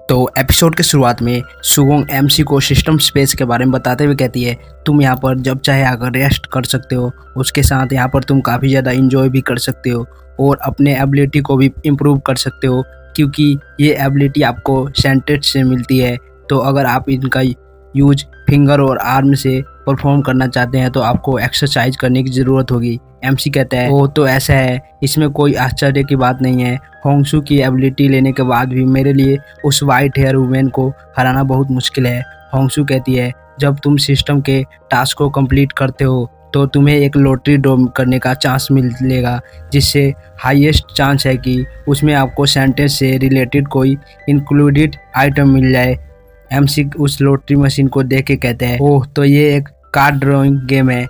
तो एपिसोड के शुरुआत में सुगोंग एमसी को सिस्टम स्पेस के बारे में बताते हुए कहती है, तुम यहाँ पर जब चाहे आकर रेस्ट कर सकते हो। उसके साथ यहाँ पर तुम काफ़ी ज़्यादा इंजॉय भी कर सकते हो और अपने एबिलिटी को भी इम्प्रूव कर सकते हो, क्योंकि ये एबिलिटी आपको सेंटेड से मिलती है। तो अगर आप इनका यूज फिंगर और आर्म से परफॉर्म करना चाहते हैं तो आपको एक्सरसाइज करने की ज़रूरत होगी। एमसी कहता है, ओह तो ऐसा है, इसमें कोई आश्चर्य की बात नहीं है। होंगशू की एबिलिटी लेने के बाद भी मेरे लिए उस वाइट हेयर वुमेन को हराना बहुत मुश्किल है। होंगशू कहती है, जब तुम सिस्टम के टास्क को कंप्लीट करते हो तो तुम्हें एक लॉटरी ड्रॉ करने का चांस मिलेगा, जिससे हाईएस्ट चांस है कि उसमें आपको सेंटेंस से रिलेटेड कोई इंक्लूडेड आइटम मिल जाए। एमसी उस लॉटरी मशीन को देख के कहते हैं, ओह तो ये एक कार्ड ड्रॉइंग गेम है,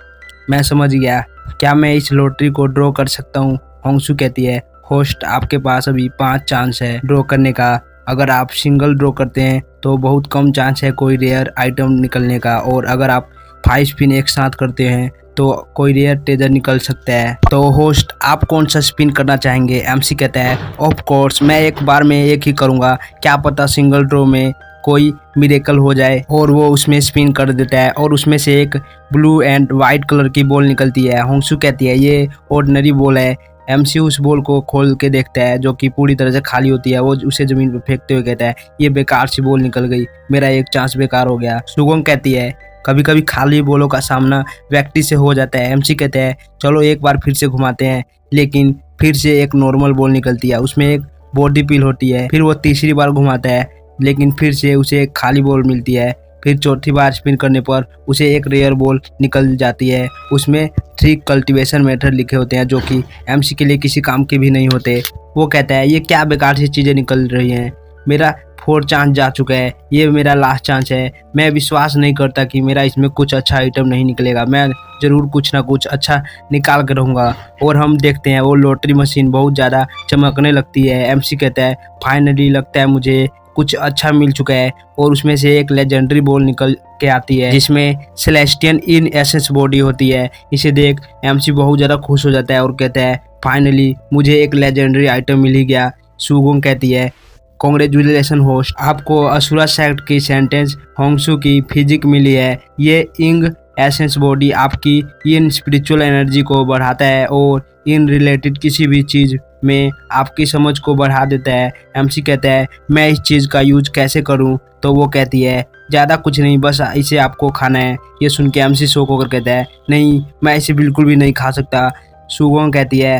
मैं समझ गया, क्या मैं इस लॉटरी को ड्रॉ कर सकता हूँ? होंगशू कहती है, होस्ट आपके पास अभी 5 चांस है ड्रॉ करने का। अगर आप सिंगल ड्रॉ करते हैं तो बहुत कम चांस है कोई रेयर आइटम निकलने का, और अगर आप 5 स्पिन एक साथ करते हैं तो कोई रेयर ट्रेजर निकल सकता है। तो होस्ट आप कौन सा स्पिन करना चाहेंगे? एमसी कहता है, ऑफ कोर्स मैं एक बार में एक ही करूँगा, क्या पता सिंगल ड्रॉ में कोई मिरेकल हो जाए। और वो उसमें स्पिन कर देता है और उसमें से एक ब्लू एंड वाइट कलर की बॉल निकलती है। होंगशू कहती है, ये ऑर्डिनरी बॉल है। एमसी उस बॉल को खोल के देखता है जो कि पूरी तरह से खाली होती है। वो उसे जमीन पर फेंकते हुए कहता है, ये बेकार सी बॉल निकल गई, मेरा एक चांस बेकार हो गया। सुगोंग कहती है, कभी कभी खाली बॉलों का सामना व्यक्ति से हो जाता है। एमसी कहते हैं, चलो एक बार फिर से घुमाते हैं। लेकिन फिर से एक नॉर्मल बॉल निकलती है, उसमें एक बॉडी पिल होती है। फिर वो तीसरी बार घुमाता है, लेकिन फिर से उसे एक खाली बॉल मिलती है। फिर चौथी बार स्पिन करने पर उसे एक रेयर बॉल निकल जाती है। उसमें 3 कल्टीवेशन मेथड लिखे होते हैं जो कि एमसी के लिए किसी काम के भी नहीं होते। वो कहता है, ये क्या बेकार सी चीज़ें निकल रही हैं, मेरा 4 चांस जा चुका है, ये मेरा लास्ट चांस है। मैं विश्वास नहीं करता कि मेरा इसमें कुछ अच्छा आइटम नहीं निकलेगा, मैं ज़रूर कुछ ना कुछ अच्छा निकाल कर रहूँगा। और हम देखते हैं वो लॉटरी मशीन बहुत ज़्यादा चमकने लगती है। एमसी कहता है, फाइनली लगता है मुझे कुछ अच्छा मिल चुका है। और उसमें से एक लेजेंडरी बॉल निकल के आती है जिसमें सेलेस्टियन इन एसेंस बॉडी होती है। इसे देख एमसी बहुत ज़्यादा खुश हो जाता है और कहता है, फाइनली मुझे एक लेजेंडरी आइटम मिल ही गया। सुगोंग कहती है, कांग्रेचुलेशन होस्ट, आपको असुरा सेक्ट की सेंटेंस होंगशू की फिजिक मिली है। ये इंग एसेंस बॉडी आपकी इन स्पिरिचुअल एनर्जी को बढ़ाता है और इन रिलेटेड किसी भी चीज़ में आपकी समझ को बढ़ा देता है। एमसी कहता है, मैं इस चीज़ का यूज कैसे करूं? तो वो कहती है, ज़्यादा कुछ नहीं, बस इसे आपको खाना है। ये सुन के एमसी शौक होकर कहता है, नहीं मैं इसे बिल्कुल भी नहीं खा सकता। सुगोंग कहती है,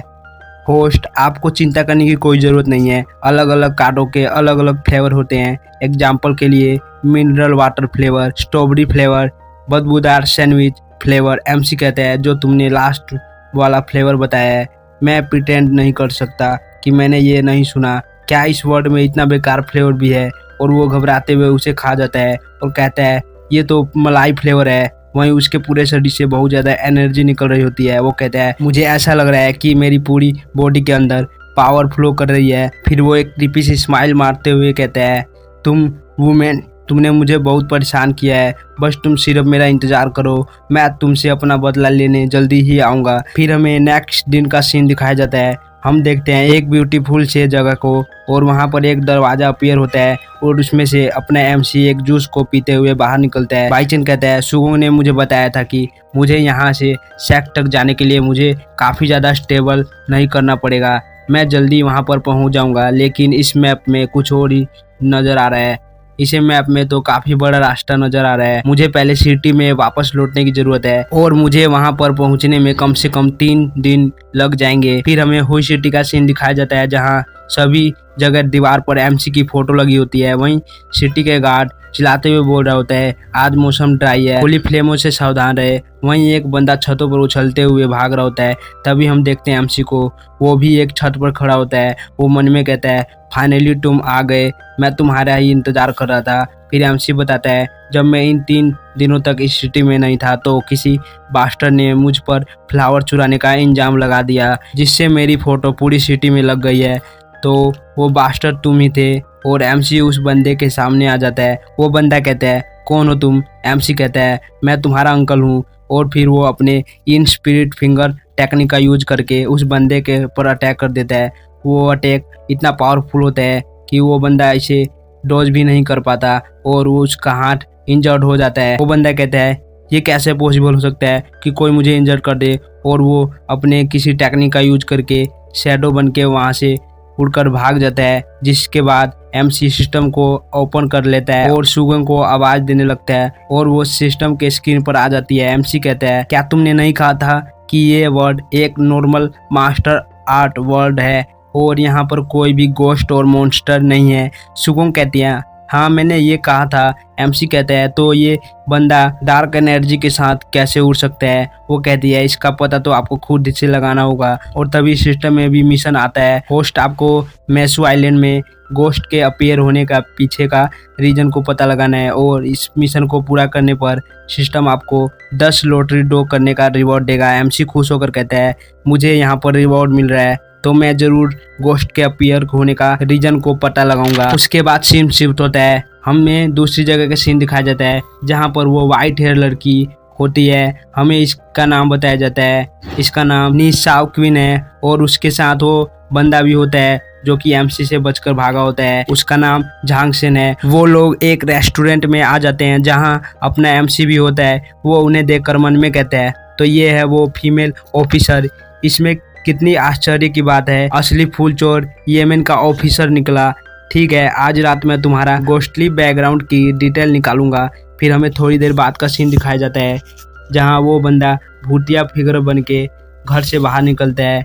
होस्ट आपको चिंता करने की कोई ज़रूरत नहीं है, अलग अलग कार्डों के अलग अलग फ्लेवर होते हैं। एग्जाम्पल के लिए mineral water flavour, strawberry flavour, बदबूदार सैंडविच फ्लेवर। एमसी कहता है, जो तुमने लास्ट वाला फ्लेवर बताया है, मैं प्रिटेंड नहीं कर सकता कि मैंने ये नहीं सुना, क्या इस वर्ल्ड में इतना बेकार फ्लेवर भी है? और वो घबराते हुए उसे खा जाता है और कहता है, ये तो मलाई फ्लेवर है। वहीं उसके पूरे शरीर से बहुत ज़्यादा एनर्जी निकल रही होती है। वो कहता है, मुझे ऐसा लग रहा है कि मेरी पूरी बॉडी के अंदर पावर फ्लो कर रही है। फिर वो एक क्रीपी सी स्माइल मारते हुए कहता है, तुम वुमेन, तुमने मुझे बहुत परेशान किया है, बस तुम सिर्फ मेरा इंतज़ार करो, मैं तुमसे अपना बदला लेने जल्दी ही आऊँगा। फिर हमें नेक्स्ट दिन का सीन दिखाया जाता है। हम देखते हैं एक ब्यूटीफुल से जगह को, और वहाँ पर एक दरवाज़ा अपीयर होता है और उसमें से अपना एमसी एक जूस को पीते हुए बाहर निकलता है। बाइचन कहता है, सुगोंग ने मुझे बताया था कि मुझे यहाँ से सेक्ट तक जाने के लिए मुझे काफ़ी ज़्यादा स्टेबल नहीं करना पड़ेगा, मैं जल्दी वहाँ पर पहुँच जाऊँगा। लेकिन इस मैप में कुछ और ही नज़र आ रहा है, इसे मैप में तो काफी बड़ा रास्ता नजर आ रहा है। मुझे पहले सिटी में वापस लौटने की जरूरत है और मुझे वहां पर पहुंचने में कम से कम 3 दिन लग जाएंगे। फिर हमें हुई सिटी का सीन दिखाया जाता है जहां सभी जगह दीवार पर एमसी की फोटो लगी होती है। वहीं सिटी के गार्ड चिल्लाते हुए बोल रहा होता है, आज मौसम ड्राई है, होली फ्लेमों से सावधान रहे। वहीं एक बंदा छतों पर उछलते हुए भाग रहा होता है। तभी हम देखते हैं एमसी को, वो भी एक छत पर खड़ा होता है। वो मन में कहता है, फाइनली तुम आ गए, मैं तुम्हारा ही इंतजार कर रहा था। फिर एमसी बताता है, जब मैं इन 3 दिनों तक इस सिटी में नहीं था तो किसी बास्टर ने मुझ पर फ्लावर चुराने का इल्जाम लगा दिया, जिससे मेरी फोटो पूरी सिटी में लग गई है। तो वो बास्टर तुम ही थे। और एमसी उस बंदे के सामने आ जाता है। वो बंदा कहता है, कौन हो तुम? एमसी कहता है, मैं तुम्हारा अंकल हूँ। और फिर वो अपने इन स्पिरिट फिंगर टेक्निक का यूज करके उस बंदे के पर अटैक कर देता है। वो अटैक इतना पावरफुल होता है कि वो बंदा इसे डॉज भी नहीं कर पाता और उसका हाथ इंजर्ड हो जाता है। वो बंदा कहता है ये कैसे पॉसिबल हो सकता है कि कोई मुझे इंजर्ड कर दे, और वो अपने किसी टेक्निक का यूज करके शैडो बन के वहाँ से उड़कर भाग जाता है, जिसके बाद एमसी सिस्टम को ओपन कर लेता है और सुगम को आवाज देने लगता है और वो सिस्टम के स्क्रीन पर आ जाती है। एमसी कहता है क्या तुमने नहीं कहा था कि ये वर्ल्ड एक नॉर्मल मास्टर आर्ट वर्ल्ड है और यहाँ पर कोई भी गोस्ट और मॉन्स्टर नहीं है। सुगम कहती है हाँ मैंने ये कहा था। एमसी कहता है तो ये बंदा डार्क एनर्जी के साथ कैसे उड़ सकता है। वो कहती है इसका पता तो आपको खुद से लगाना होगा। और तभी सिस्टम में भी मिशन आता है। होस्ट आपको मैसू आइलैंड में गोस्ट के अपीयर होने का पीछे का रीजन को पता लगाना है और इस मिशन को पूरा करने पर सिस्टम आपको 10 लॉटरी ड्रॉ करने का रिवॉर्ड देगा। एमसी खुश होकर कहता है मुझे यहाँ पर रिवॉर्ड मिल रहा है तो मैं जरूर गोस्ट के अपीयर होने का रीजन को पता लगाऊंगा। उसके बाद सीन शिफ्ट होता है, हमें दूसरी जगह का सीन दिखाया जाता है जहाँ पर वो वाइट हेयर लड़की होती है। हमें इसका नाम बताया जाता है, इसका नाम निशाव क्वीन है और उसके साथ वो बंदा भी होता है जो कि एमसी से बचकर भागा होता है, उसका नाम झांगसेन है। वो लोग एक रेस्टोरेंट में आ जाते हैं जहाँ अपना एमसी भी होता है। वो उन्हें देखकर मन में कहता है तो ये है वो फीमेल ऑफिसर। इसमें कितनी आश्चर्य की बात है, असली फूल चोर येमेन का ऑफिसर निकला। ठीक है, आज रात मैं तुम्हारा गोस्टली बैकग्राउंड की डिटेल निकालूंगा। फिर हमें थोड़ी देर बाद का सीन दिखाया जाता है जहां वो बंदा भूतिया फिगर बन के घर से बाहर निकलता है।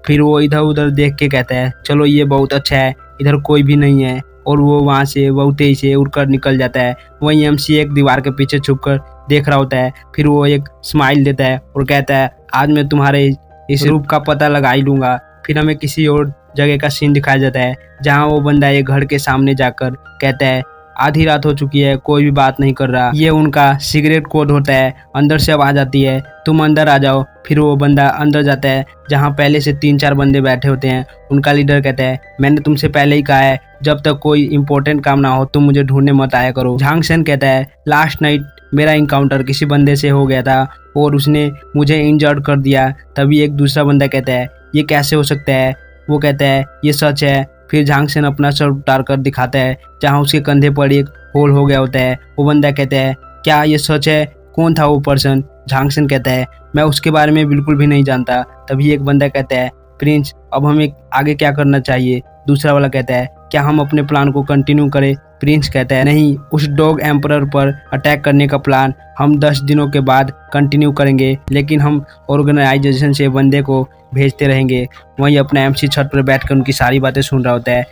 फिर वो इधर उधर देख के कहता है चलो ये बहुत अच्छा है, इधर कोई भी नहीं है, और वो वहाँ से बहुत तेजी से उड़कर निकल जाता है। वहीं एमसी एक दीवार के पीछे छुपकर देख रहा होता है। फिर वो एक स्माइल देता है और कहता है आज मैं तुम्हारे इस रूप का पता लगा ही लूंगा। फिर हमें किसी और जगह का सीन दिखाया जाता है जहां वो बंदा एक घर के सामने जाकर कहता है आधी रात हो चुकी है, कोई भी बात नहीं कर रहा। ये उनका सीक्रेट कोड होता है। अंदर से आवाज आती है तुम अंदर आ जाओ। फिर वो बंदा अंदर जाता है जहाँ पहले से 3-4 बंदे बैठे होते हैं। उनका लीडर कहता है मैंने तुमसे पहले ही कहा है जब तक कोई इंपॉर्टेंट काम ना हो तुम मुझे ढूंढने मत आया करो। झांगसेन कहता है लास्ट नाइट मेरा इनकाउंटर किसी बंदे से हो गया था और उसने मुझे इंजर्ड कर दिया। तभी एक दूसरा बंदा कहता है ये कैसे हो सकता है। वो कहता है ये सच है। फिर झांगसेन अपना सर उतार कर दिखाता है जहाँ उसके कंधे पर एक होल हो गया होता है। वो बंदा कहता है क्या ये सच है, कौन था वो पर्सन। झांगसेन कहता है मैं उसके बारे में बिल्कुल भी नहीं जानता। तभी एक बंदा कहता है प्रिंस अब हमें आगे क्या करना चाहिए। दूसरा वाला कहता है क्या हम अपने प्लान को कंटिन्यू करें। प्रिंस कहता है नहीं, उस डॉग एम्परर पर अटैक करने का प्लान हम 10 दिनों के बाद कंटिन्यू करेंगे, लेकिन हम ऑर्गेनाइजेशन से बंदे को भेजते रहेंगे। वहीं अपना एमसी छत पर बैठकर उनकी सारी बातें सुन रहा होता है।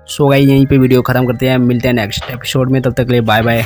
सो गाइस यहीं पे वीडियो खत्म करते हैं, मिलते हैं नेक्स्ट एपिसोड में, तब तक के लिए बाय बाय।